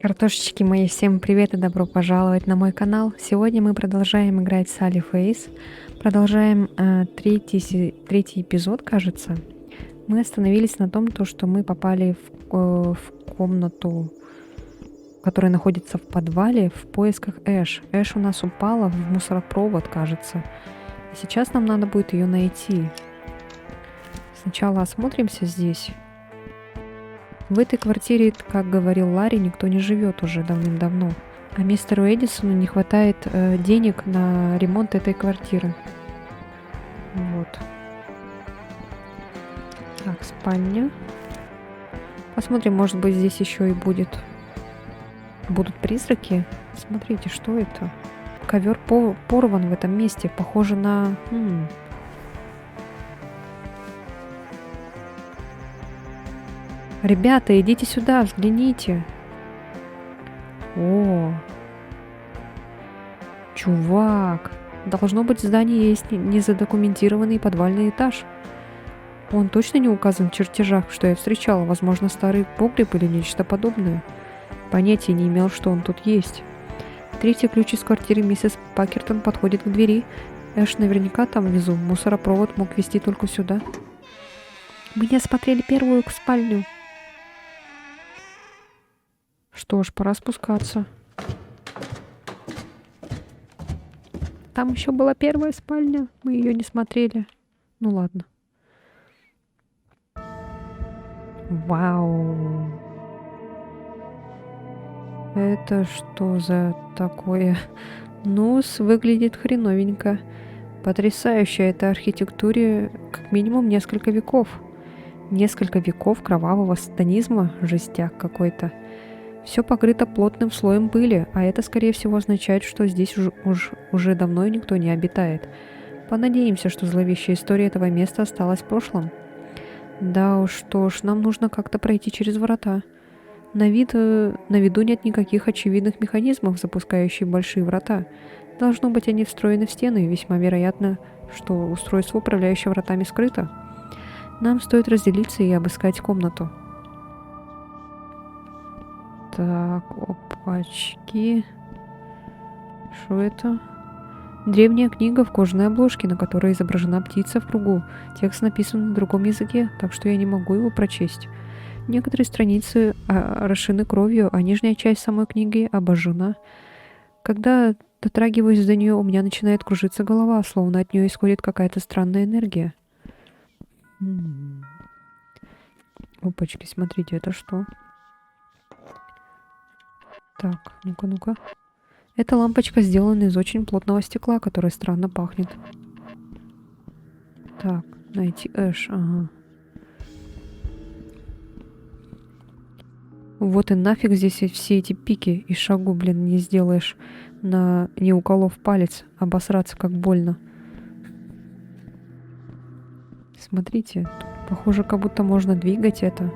Картошечки мои, всем привет и добро пожаловать на мой канал. Сегодня мы продолжаем играть с Салли Фейс. Продолжаем третий эпизод, кажется. Мы остановились на том, что мы попали в комнату, которая находится в подвале, в поисках Эш. Эш у нас упала в мусоропровод, кажется. И сейчас нам надо будет ее найти. Сначала осмотримся здесь. В этой квартире, как говорил Ларри, никто не живет уже давным-давно. А мистеру Эдисону не хватает денег на ремонт этой квартиры. Вот. Так, спальня. Посмотрим, может быть, здесь еще и будут призраки. Смотрите, что это? Ковер порван в этом месте. Похоже на... Ребята, идите сюда, взгляните. О, чувак. Должно быть, в здании есть незадокументированный подвальный этаж. Он точно не указан в чертежах, что я встречала. Возможно, старый погреб или нечто подобное. Понятия не имел, что он тут есть. Третий ключ из квартиры миссис Пакертон подходит к двери. Эш наверняка там внизу. Мусоропровод мог вести только сюда. Мы не осмотрели первую спальню. Что ж, пора спускаться. Там еще была первая спальня. Мы ее не смотрели. Ну ладно. Вау. Это что за такое? Нос выглядит хреновенько. Потрясающе. Это архитектуре как минимум несколько веков. Несколько веков кровавого сатанизма. Жестяк какой-то. Все покрыто плотным слоем пыли, а это, скорее всего, означает, что здесь уже давно никто не обитает. Понадеемся, что зловещая история этого места осталась в прошлом. Да уж, что ж, нам нужно как-то пройти через врата. На виду нет никаких очевидных механизмов, запускающих большие врата. Должно быть, они встроены в стены, и весьма вероятно, что устройство, управляющее вратами, скрыто. Нам стоит разделиться и обыскать комнату. Так, опачки. Что это? Древняя книга в кожаной обложке, на которой изображена птица в кругу. Текст написан на другом языке, так что я не могу его прочесть. Некоторые страницы орошены кровью, а нижняя часть самой книги обожжена. Когда дотрагиваюсь до нее, у меня начинает кружиться голова, словно от нее исходит какая-то странная энергия. Опачки, смотрите, это что? Так, ну-ка. Эта лампочка сделана из очень плотного стекла, которое странно пахнет. Так, найти Эш, ага. Вот и нафиг здесь все эти пики, и шагу, блин, не сделаешь, не уколов палец, обосраться как больно. Смотрите, тут, похоже, как будто можно двигать это.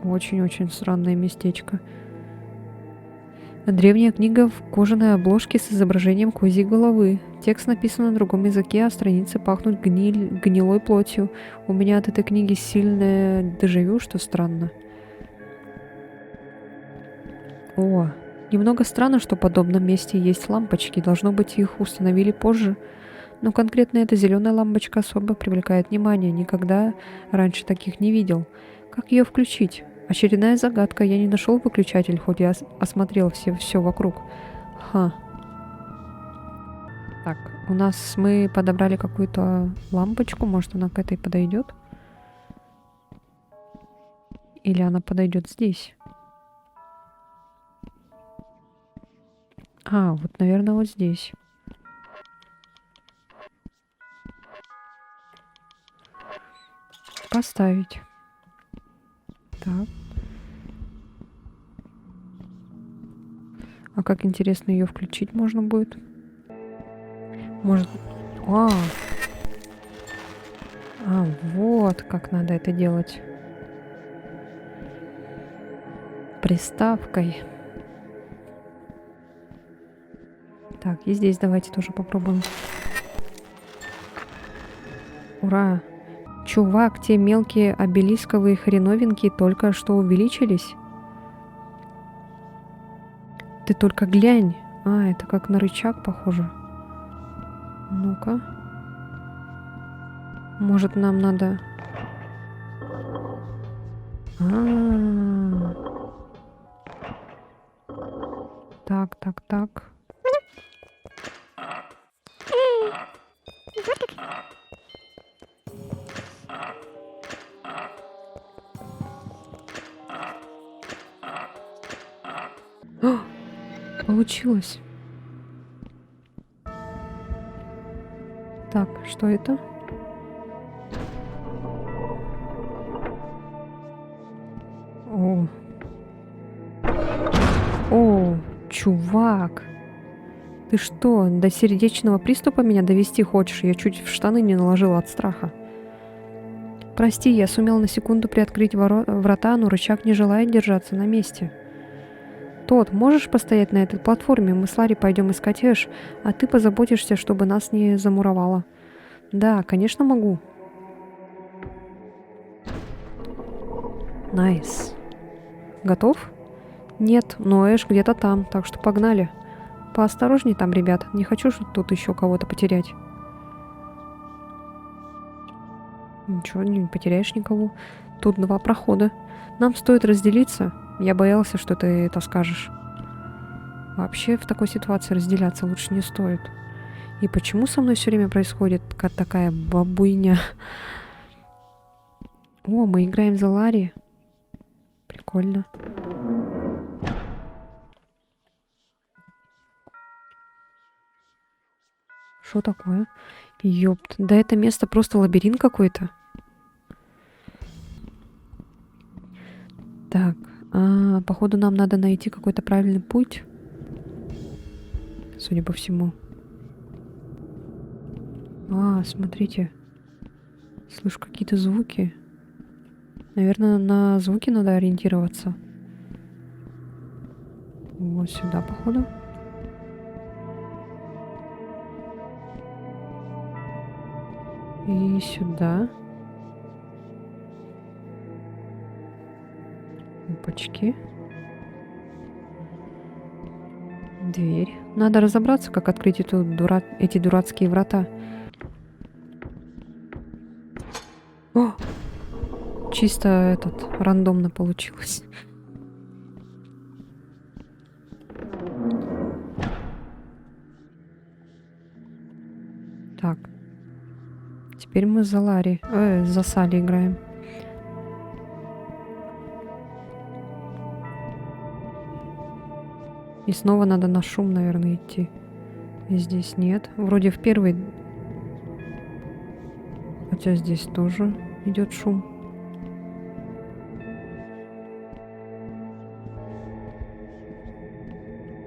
Очень-очень странное местечко. Древняя книга в кожаной обложке с изображением козьей головы. Текст написан на другом языке, а страницы пахнут гнилой плотью. У меня от этой книги сильное дежавю, что странно. О, немного странно, что в подобном месте есть лампочки. Должно быть, их установили позже. Но конкретно эта зеленая лампочка особо привлекает внимание. Никогда раньше таких не видел. Как ее включить? Очередная загадка. Я не нашел выключатель, хоть я осмотрел все вокруг. Так, мы подобрали какую-то лампочку. Может, она к этой подойдет? Или она подойдет здесь? Вот, наверное, вот здесь. Поставить. Так. А как интересно ее включить можно будет? Может... Вот как надо это делать. Приставкой. Так, и здесь давайте тоже попробуем. Ура! Чувак, те мелкие обелисковые хреновинки только что увеличились. Ты только глянь. А, это как на рычаг похоже. Ну-ка. Может, нам надо... А-а-а. Так, так, так. О, получилось. Так, что это? О. О, чувак. Ты что, до сердечного приступа меня довести хочешь? Я чуть в штаны не наложила от страха. Прости, я сумел на секунду приоткрыть врата, но рычаг не желает держаться на месте. Тот, можешь постоять на этой платформе? Мы с Ларри пойдем искать Эш, а ты позаботишься, чтобы нас не замуровало. Да, конечно, могу. Найс. Готов? Нет, но Эш где-то там, так что погнали. Поосторожней там, ребят. Не хочу тут еще кого-то потерять. Ничего, не потеряешь никого. Тут 2 прохода. Нам стоит разделиться. Я боялся, что ты это скажешь. Вообще в такой ситуации разделяться лучше не стоит. И почему со мной все время происходит такая бабуйня? О, мы играем за Ларри. Прикольно. Что такое? Ёпт, да это место просто лабиринт какой-то. Так, походу нам надо найти какой-то правильный путь. Судя по всему. Смотрите. Слышу какие-то звуки. Наверное, на звуки надо ориентироваться. Вот сюда, походу. И сюда. Опачки. Дверь. Надо разобраться, как открыть эти дурацкие врата. О! Чисто рандомно получилось. Так. Теперь мы за за Салли играем. И снова надо на шум, наверное, идти. И здесь нет. Вроде в первый... Хотя здесь тоже идет шум.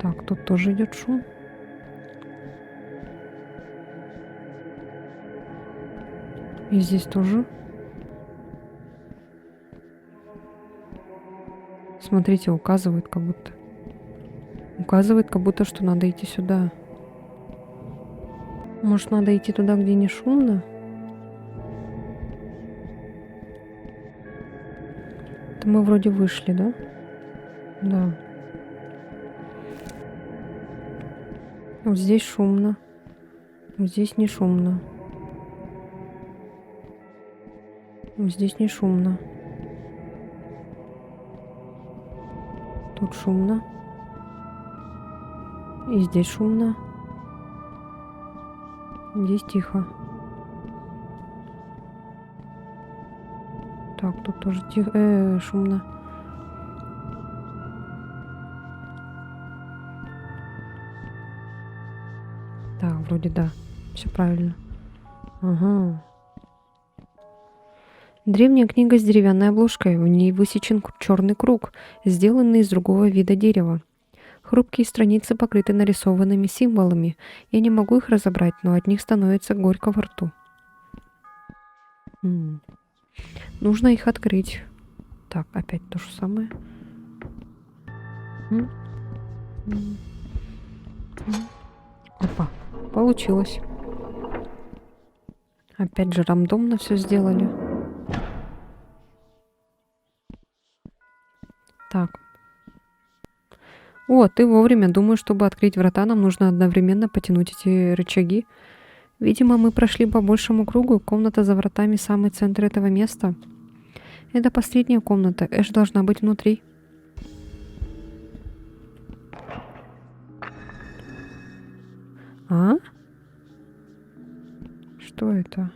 Так, тут тоже идет шум. И здесь тоже. Смотрите, указывает как будто. Указывает как будто, что надо идти сюда. Может, надо идти туда, где не шумно? Это мы вроде вышли, да? Да. Вот здесь шумно. Вот здесь не шумно. Здесь не шумно. Тут шумно. И здесь шумно. Здесь тихо. Так, тут тоже тихо. Шумно. Так, вроде да. Все правильно. Ага. Древняя книга с деревянной обложкой. В ней высечен черный круг, сделанный из другого вида дерева. Хрупкие страницы покрыты нарисованными символами. Я не могу их разобрать, но от них становится горько во рту. Нужно их открыть. Так, опять то же самое. Опа, получилось. Опять же рандомно все сделали. Так. О, ты вовремя. Думаю, чтобы открыть врата, нам нужно одновременно потянуть эти рычаги. Видимо, мы прошли по большему кругу. Комната за вратами — самый центр этого места. Это последняя комната. Эш должна быть внутри. А? Что это?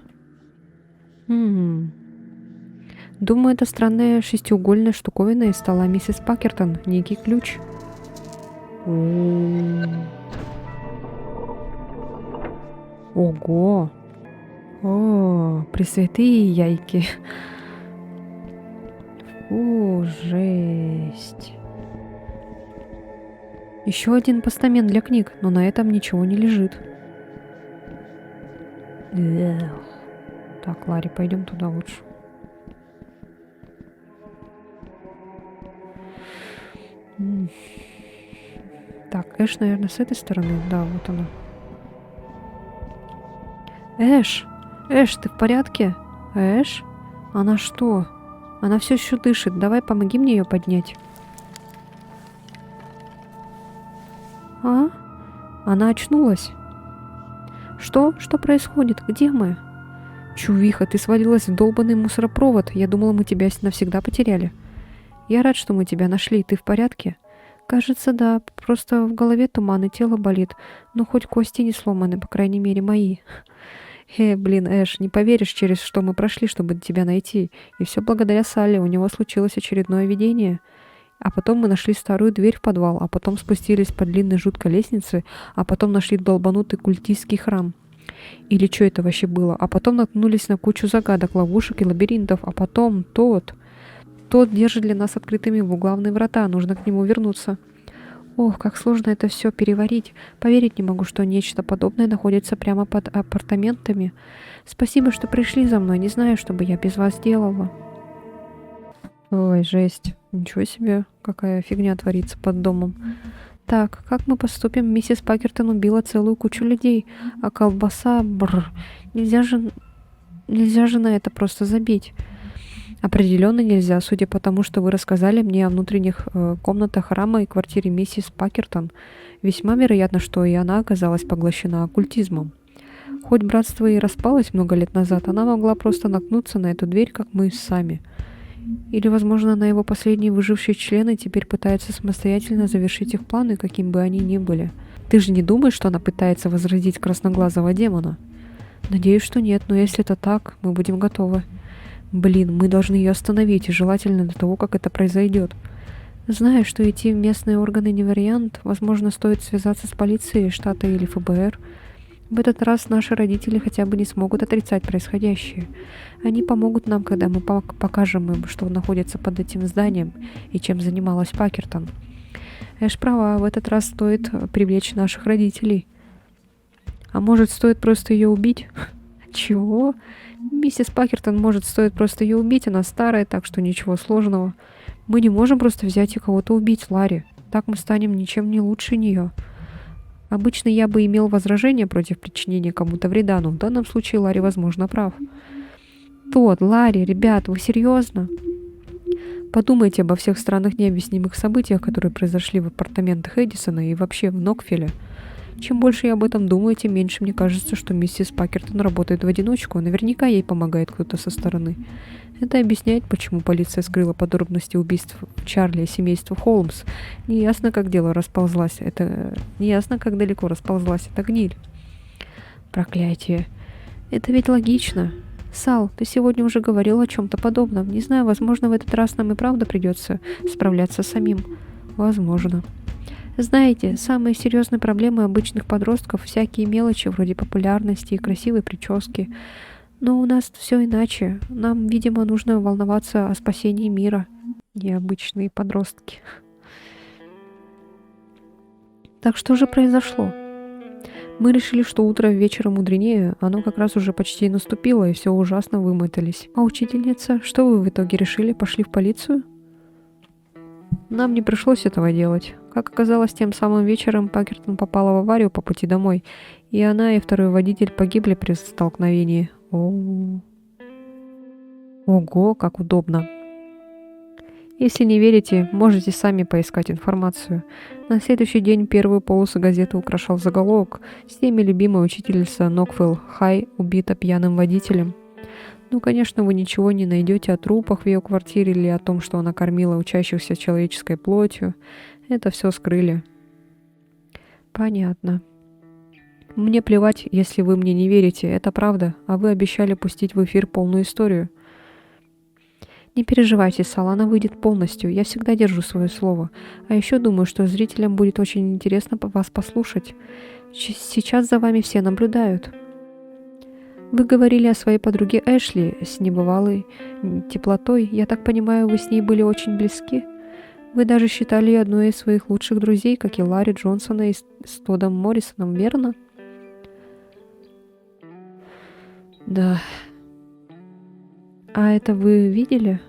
Думаю, это странная шестиугольная штуковина из стола миссис Пакертон. Некий ключ. Ого! О, пресвятые яйки. О, жесть. Еще один постамент для книг, но на этом ничего не лежит. Эх. Так, Ларри, пойдем туда лучше. Так, Эш, наверное, с этой стороны. Да, вот она. Эш! Эш, ты в порядке? Эш? Она что? Она все еще дышит. Давай помоги мне ее поднять. А? Она очнулась. Что? Что происходит? Где мы? Чувиха, ты свалилась в долбанный мусоропровод. Я думала, мы тебя навсегда потеряли. Я рад, что мы тебя нашли. Ты в порядке? Кажется, да. Просто в голове туман и тело болит. Но хоть кости не сломаны, по крайней мере, мои. Блин, Эш, не поверишь, через что мы прошли, чтобы тебя найти. И все благодаря Салли. У него случилось очередное видение. А потом мы нашли старую дверь в подвал, а потом спустились по длинной жуткой лестнице, а потом нашли долбанутый культистский храм. Или что это вообще было? А потом наткнулись на кучу загадок, ловушек и лабиринтов, а потом тот держит для нас открытыми главные врата, нужно к нему вернуться. Ох, как сложно это все переварить. Поверить не могу, что нечто подобное находится прямо под апартаментами. Спасибо, что пришли за мной, не знаю, что бы я без вас делала. Ой, жесть. Ничего себе, какая фигня творится под домом. Так, как мы поступим? Миссис Пакертон убила целую кучу людей, а колбаса... Бррр. Нельзя же на это просто забить. Определенно нельзя, судя по тому, что вы рассказали мне о внутренних комнатах храма и квартире миссис Пакертон. Весьма вероятно, что и она оказалась поглощена оккультизмом. Хоть братство и распалось много лет назад, она могла просто наткнуться на эту дверь, как мы сами. Или, возможно, на его последние выжившие члены теперь пытается самостоятельно завершить их планы, каким бы они ни были. Ты же не думаешь, что она пытается возродить красноглазого демона? Надеюсь, что нет, но если это так, мы будем готовы. Блин, мы должны ее остановить, и желательно до того, как это произойдет. Знаю, что идти в местные органы не вариант. Возможно, стоит связаться с полицией штата или ФБР. В этот раз наши родители хотя бы не смогут отрицать происходящее. Они помогут нам, когда мы покажем им, что находится под этим зданием и чем занималась Пакертон. Эш права, в этот раз стоит привлечь наших родителей. А может, стоит просто ее убить? Чего? Миссис Пакертон, может, стоит просто ее убить, она старая, так что ничего сложного. Мы не можем просто взять и кого-то убить, Ларри. Так мы станем ничем не лучше нее. Обычно я бы имел возражение против причинения кому-то вреда, но в данном случае Ларри, возможно, прав. Ларри, ребят, вы серьезно? Подумайте обо всех странных необъяснимых событиях, которые произошли в апартаментах Эдисона и вообще в Нокфиле. Чем больше я об этом думаю, тем меньше мне кажется, что миссис Пакертон работает в одиночку. Наверняка ей помогает кто-то со стороны. Это объясняет, почему полиция скрыла подробности убийств Чарли и семейства Холмс. Неясно, как дело расползлось. Неясно, как далеко расползлась эта гниль. Проклятие. Это ведь логично. Сал, ты сегодня уже говорил о чем-то подобном. Не знаю, возможно, в этот раз нам и правда придется справляться самим. Возможно. Знаете, самые серьезные проблемы обычных подростков — всякие мелочи вроде популярности и красивой прически. Но у нас все иначе. Нам, видимо, нужно волноваться о спасении мира. Необычные подростки. Так что же произошло? Мы решили, что утро вечером мудренее, оно как раз уже почти наступило, и все ужасно вымотались. А учительница, что вы в итоге решили? Пошли в полицию? Нам не пришлось этого делать. Как оказалось, тем самым вечером Пакертон попала в аварию по пути домой, и она и второй водитель погибли при столкновении. Ого, как удобно. Если не верите, можете сами поискать информацию. На следующий день первую полосу газеты украшал заголовок: «Всеми любимая учительница Ноквилл Хай убита пьяным водителем». Ну, конечно, вы ничего не найдете о трупах в ее квартире или о том, что она кормила учащихся человеческой плотью. Это все скрыли. Понятно. Мне плевать, если вы мне не верите, это правда, а вы обещали пустить в эфир полную историю. Не переживайте, Сал, она выйдет полностью, я всегда держу свое слово. А еще думаю, что зрителям будет очень интересно вас послушать. Сейчас за вами все наблюдают. Вы говорили о своей подруге Эшли с небывалой теплотой. Я так понимаю, вы с ней были очень близки? Вы даже считали ее одной из своих лучших друзей, как и Ларри Джонсона и с Тодом Моррисоном, верно? Да. А это вы видели?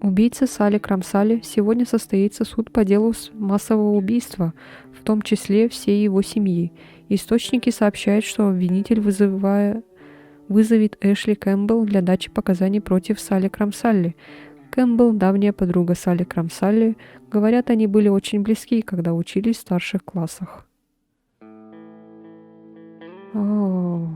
Убийца Салли Крамсали. Сегодня состоится суд по делу массового убийства, в том числе всей его семьи. Источники сообщают, что обвинитель вызовет Эшли Кэмпбелл для дачи показаний против Салли Крамсалли. Кэмпбелл – давняя подруга Салли Крамсалли. Говорят, они были очень близки, когда учились в старших классах. О.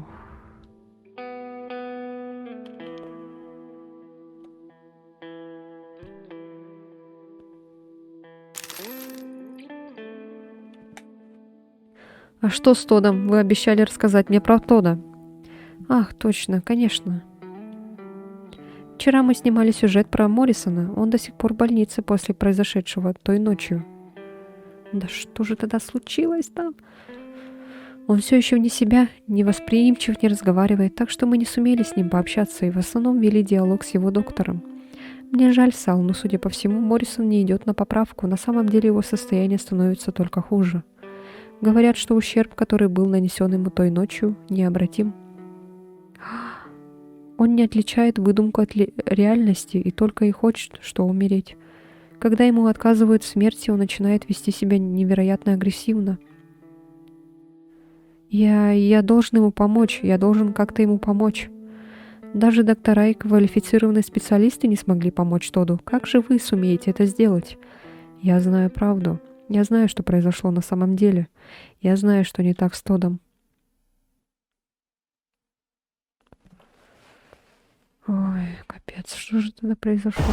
А что с Тодом? Вы обещали рассказать мне про Тода. Ах, точно, конечно. Вчера мы снимали сюжет про Моррисона. Он до сих пор в больнице после произошедшего той ночью. Да что же тогда случилось там? Он все еще вне себя, не восприимчив, не разговаривает, так что мы не сумели с ним пообщаться и в основном вели диалог с его доктором. Мне жаль, Сал, но, судя по всему, Моррисон не идет на поправку. На самом деле его состояние становится только хуже. Говорят, что ущерб, который был нанесен ему той ночью, необратим. Он не отличает выдумку от реальности и только и хочет, что умереть. Когда ему отказывают в смерти, он начинает вести себя невероятно агрессивно. Я должен ему помочь, я должен как-то ему помочь. Даже доктора и квалифицированные специалисты не смогли помочь Тоду. Как же вы сумеете это сделать? Я знаю правду. Я знаю, что произошло на самом деле. Я знаю, что не так с Тодом. Ой, капец, что же тогда произошло?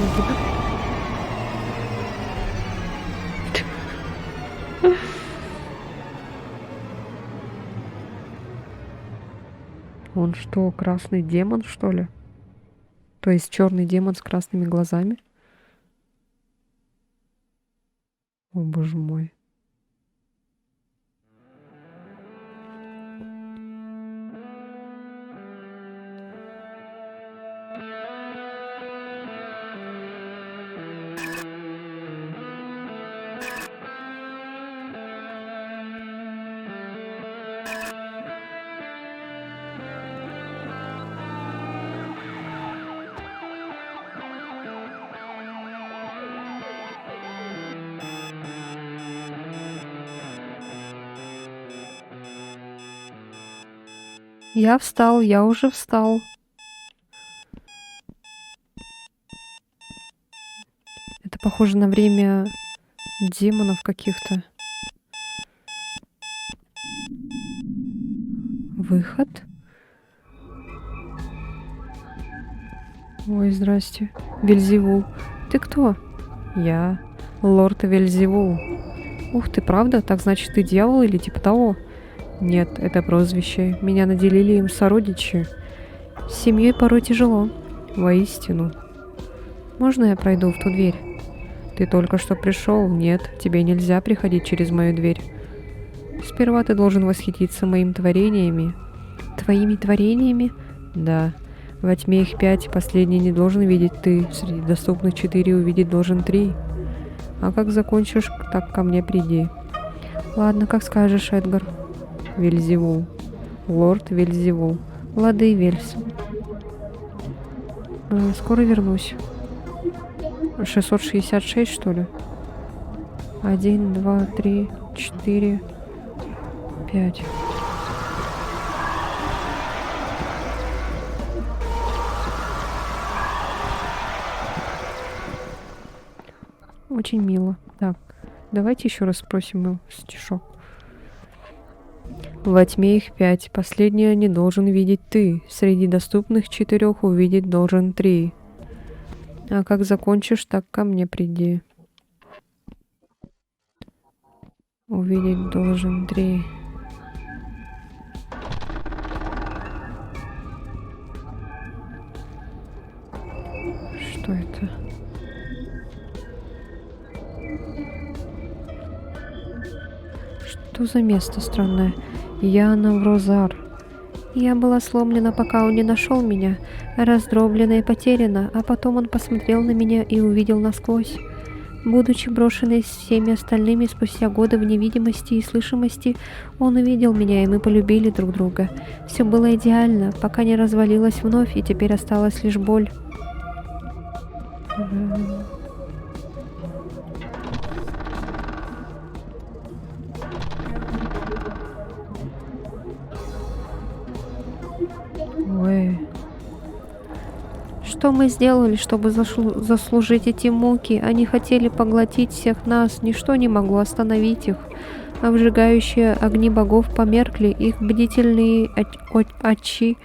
Он что, красный демон, что ли? То есть черный демон с красными глазами? О, боже мой. Я встал, я уже встал. Это похоже на время демонов каких-то. Выход. Ой, здрасте. Вельзевул. Ты кто? Я. Лорд Вельзевул. Ух ты, правда? Так значит, ты дьявол или типа того? Нет, это прозвище. Меня наделили им сородичи. С семьей порой тяжело. Воистину. Можно я пройду в ту дверь? Ты только что пришел. Нет, тебе нельзя приходить через мою дверь. Сперва ты должен восхититься моими творениями. Твоими творениями? Да. Во тьме их 5, последний не должен видеть ты. Среди доступных 4 увидеть должен 3. А как закончишь, так ко мне приди. Ладно, как скажешь, Эдгар. Вельзевул. Лорд Вельзевул. Лады, Вельс. Скоро вернусь. 666, что ли? 1, 2, 3, 4, 5. Очень мило. Так, давайте еще раз спросим его стишок. Во тьме их 5, последнее не должен видеть ты. Среди доступных 4 увидеть должен 3. А как закончишь, так ко мне приди. Увидеть должен 3. Что это? Что за место странное? Я Наврозар. Я была сломлена, пока он не нашел меня, раздроблена и потеряна, а потом он посмотрел на меня и увидел насквозь. Будучи брошенной с всеми остальными спустя годы в невидимости и слышимости, он увидел меня, и мы полюбили друг друга. Все было идеально, пока не развалилось вновь, и теперь осталась лишь боль. Ой. Что мы сделали, чтобы заслужить эти муки? Они хотели поглотить всех нас, ничто не могло остановить их. Обжигающие огни богов померкли, их бдительные очи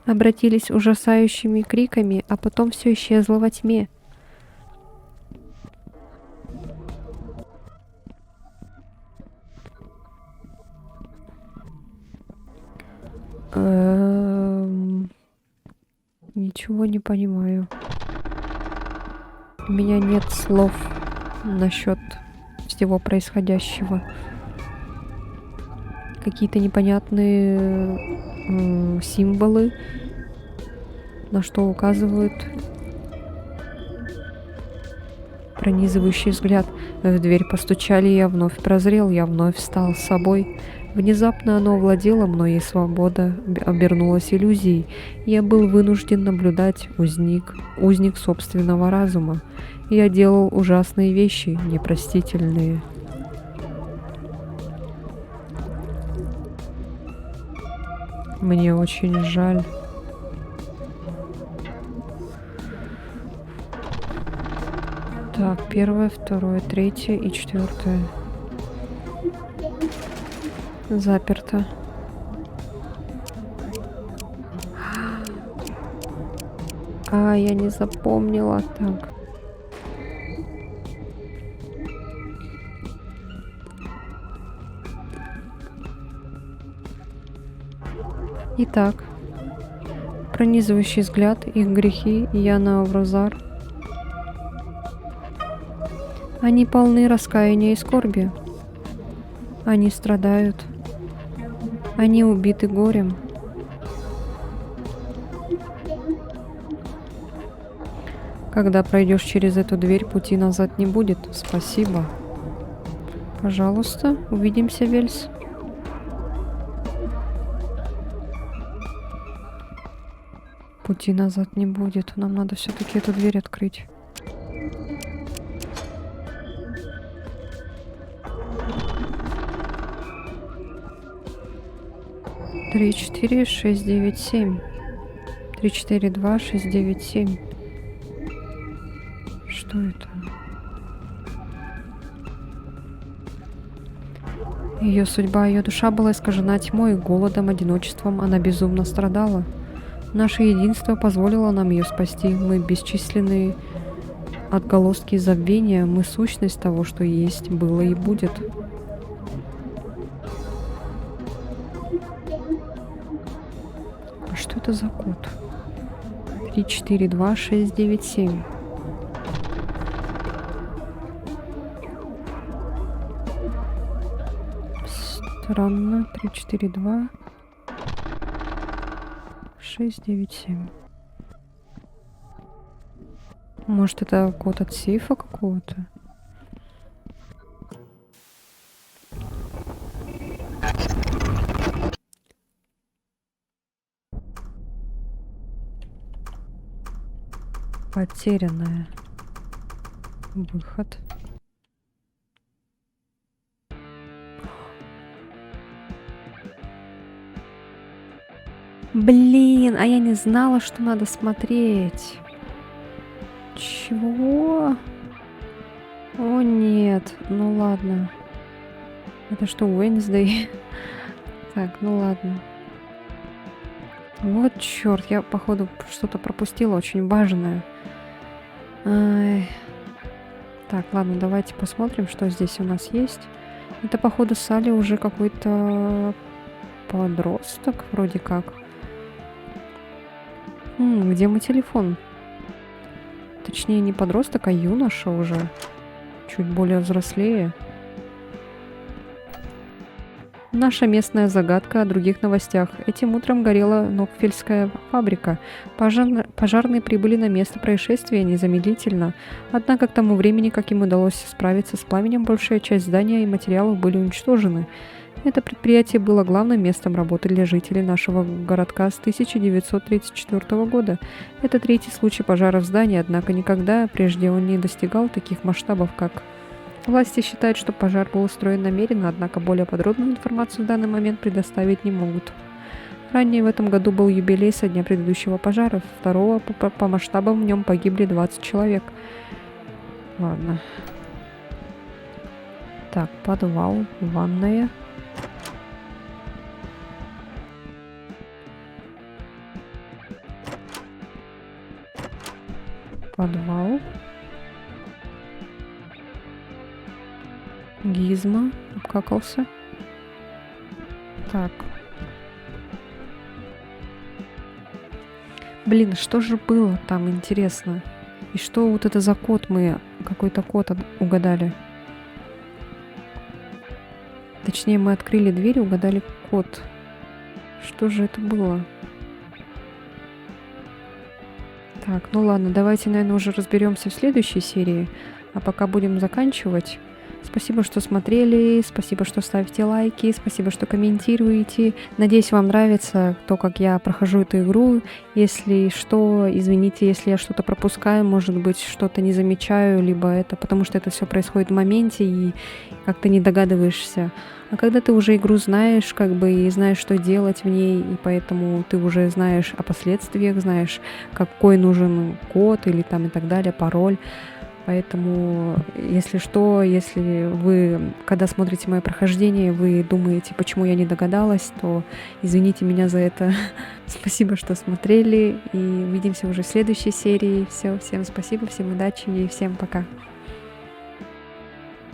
обратились ужасающими криками, а потом все исчезло во тьме. Ничего не понимаю. У меня нет слов насчет всего происходящего. Какие-то непонятные символы, на что указывают. Пронизывающий взгляд. В дверь постучали, я вновь прозрел, я вновь стал собой. Внезапно оно овладело мной, и свобода обернулась иллюзией. Я был вынужден наблюдать узник собственного разума. Я делал ужасные вещи, непростительные. Мне очень жаль. Так, 1, 2, 3 и 4. Заперто. А, я не запомнила. Так. Итак. Пронизывающий взгляд, их грехи, я Наврозар. Они полны раскаяния и скорби. Они страдают. Они убиты горем. Когда пройдешь через эту дверь, пути назад не будет. Спасибо. Пожалуйста, увидимся, Вельс. Пути назад не будет. Нам надо все-таки эту дверь открыть. 3, 4, 6, 9, 7. 3, 4, 2, 6, 9, 7. Что это? Ее судьба, ее душа была искажена тьмой, голодом, одиночеством. Она безумно страдала. Наше единство позволило нам ее спасти. Мы бесчисленные отголоски забвения. Мы сущность того, что есть, было и будет. А что это за код? 3, 4, 2, 6, 9, 7. Странно. 3, 4, 2, 6, 9, 7. Может, это код от сейфа какого-то? Потерянная. Выход. Блин, а я не знала, что надо смотреть. Чего? О нет, ну ладно. Это что, Уэнсдей? Так, ну ладно. Вот черт, я походу что-то пропустила очень важное. Ай. Так, ладно, давайте посмотрим, что здесь у нас есть. Это, походу, Салли уже какой-то подросток, вроде как. Где мой телефон? Точнее, не подросток, а юноша уже. Чуть более взрослее. Наша местная загадка о других новостях. Этим утром горела Нокфельская фабрика. Пожарные прибыли на место происшествия незамедлительно. Однако к тому времени, как им удалось справиться с пламенем, большая часть здания и материалов были уничтожены. Это предприятие было главным местом работы для жителей нашего городка с 1934 года. Это третий случай пожара в здании, однако никогда прежде он не достигал таких масштабов, как... Власти считают, что пожар был устроен намеренно, однако более подробную информацию в данный момент предоставить не могут. Ранее в этом году был юбилей со дня предыдущего пожара. Второго по масштабам в нем погибли 20 человек. Ладно. Так, подвал, ванная. Подвал. Гизма обкакался. Так. Блин, что же было там, интересно? И что вот это за код мы... Какой-то код угадали. Точнее, мы открыли дверь и угадали код. Что же это было? Так, ну ладно, давайте, наверное, уже разберемся в следующей серии. А пока будем заканчивать. Спасибо, что смотрели, спасибо, что ставите лайки, спасибо, что комментируете. Надеюсь, вам нравится то, как я прохожу эту игру. Если что, извините, если я что-то пропускаю, может быть, что-то не замечаю, либо это потому, что это все происходит в моменте и как-то не догадываешься. А когда ты уже игру знаешь, как бы, и знаешь, что делать в ней, и поэтому ты уже знаешь о последствиях, знаешь, какой нужен код или там и так далее, пароль. Поэтому, если что, если вы, когда смотрите мое прохождение, вы думаете, почему я не догадалась, то извините меня за это. Спасибо, что смотрели, и увидимся уже в следующей серии. Все, всем спасибо, всем удачи и всем пока.